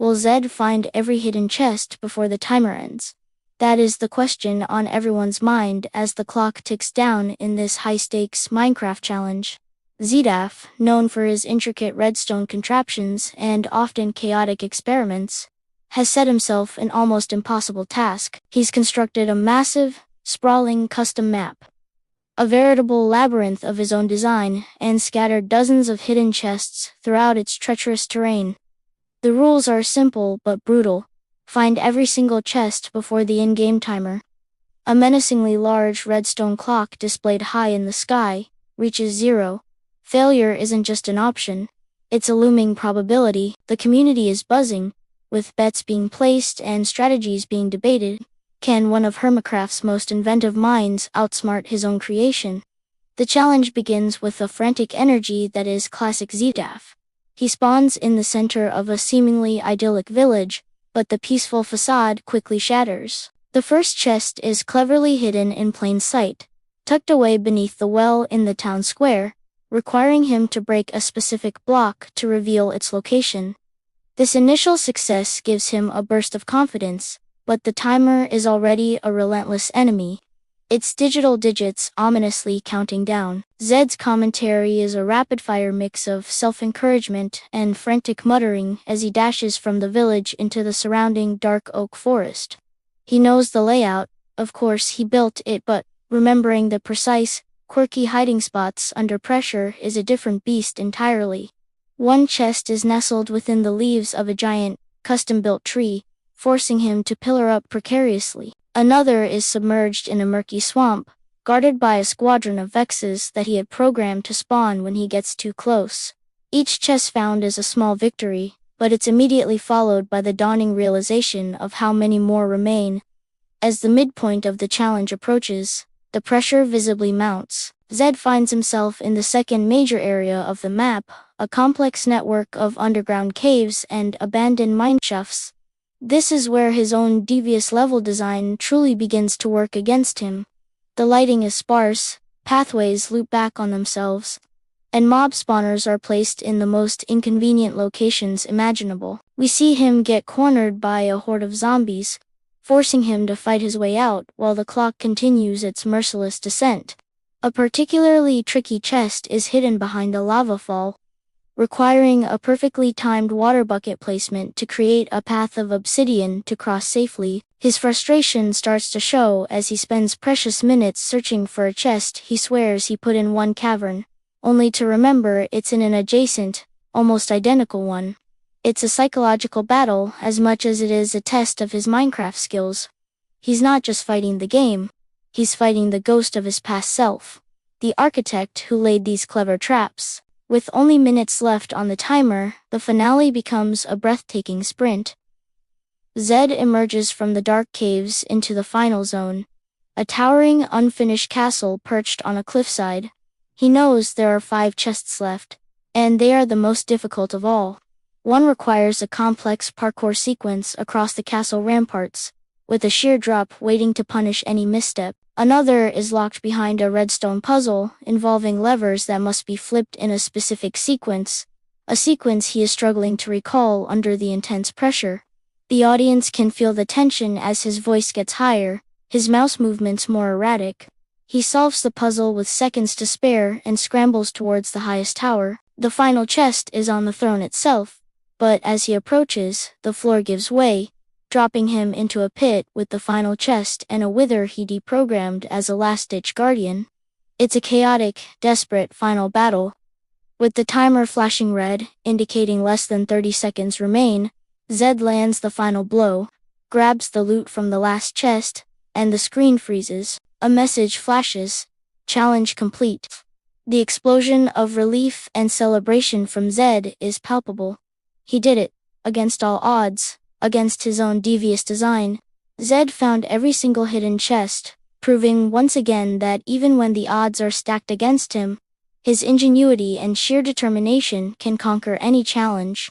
Will Zed find every hidden chest before the timer ends? That is the question on everyone's mind as the clock ticks down in this high-stakes Minecraft challenge. ZDAF, known for his intricate redstone contraptions and often chaotic experiments, has set himself an almost impossible task. He's constructed a massive, sprawling custom map, a veritable labyrinth of his own design, and scattered dozens of hidden chests throughout its treacherous terrain. The rules are simple but brutal. Find every single chest before the in-game timer. A menacingly large redstone clock displayed high in the sky reaches 0. Failure isn't just an option, it's a looming probability. The community is buzzing, with bets being placed and strategies being debated. Can one of Hermitcraft's most inventive minds outsmart his own creation? The challenge begins with the frantic energy that is classic ZDAF. He spawns in the center of a seemingly idyllic village, but the peaceful facade quickly shatters. The first chest is cleverly hidden in plain sight, tucked away beneath the well in the town square, requiring him to break a specific block to reveal its location. This initial success gives him a burst of confidence, but the timer is already a relentless enemy, its digital digits ominously counting down. Zed's commentary is a rapid-fire mix of self-encouragement and frantic muttering as he dashes from the village into the surrounding dark oak forest. He knows the layout, of course he built it, but remembering the precise, quirky hiding spots under pressure is a different beast entirely. One chest is nestled within the leaves of a giant, custom-built tree, forcing him to pillar up precariously. Another is submerged in a murky swamp, guarded by a squadron of Vexes that he had programmed to spawn when he gets too close. Each chest found is a small victory, but it's immediately followed by the dawning realization of how many more remain. As the midpoint of the challenge approaches, the pressure visibly mounts. Zed finds himself in the second major area of the map, a complex network of underground caves and abandoned mine shafts. This is where his own devious level design truly begins to work against him. The lighting is sparse, pathways loop back on themselves, and mob spawners are placed in the most inconvenient locations imaginable. We see him get cornered by a horde of zombies, forcing him to fight his way out while the clock continues its merciless descent. A particularly tricky chest is hidden behind a lava fall, requiring a perfectly timed water bucket placement to create a path of obsidian to cross safely. His frustration starts to show as he spends precious minutes searching for a chest he swears he put in one cavern, only to remember it's in an adjacent, almost identical one. It's a psychological battle as much as it is a test of his Minecraft skills. He's not just fighting the game, he's fighting the ghost of his past self, the architect who laid these clever traps. With only minutes left on the timer, the finale becomes a breathtaking sprint. Zed emerges from the dark caves into the final zone, a towering, unfinished castle perched on a cliffside. He knows there are 5 chests left, and they are the most difficult of all. One requires a complex parkour sequence across the castle ramparts, with a sheer drop waiting to punish any misstep. Another is locked behind a redstone puzzle involving levers that must be flipped in a specific sequence, a sequence he is struggling to recall under the intense pressure. The audience can feel the tension as his voice gets higher, his mouse movements more erratic. He solves the puzzle with seconds to spare and scrambles towards the highest tower. The final chest is on the throne itself, but as he approaches, the floor gives way, dropping him into a pit with the final chest and a wither he deprogrammed as a last-ditch guardian. It's a chaotic, desperate final battle. With the timer flashing red, indicating less than 30 seconds remain, Zed lands the final blow, grabs the loot from the last chest, and the screen freezes. A message flashes: challenge complete. The explosion of relief and celebration from Zed is palpable. He did it, against all odds, against his own devious design. Zed found every single hidden chest, proving once again that even when the odds are stacked against him, his ingenuity and sheer determination can conquer any challenge.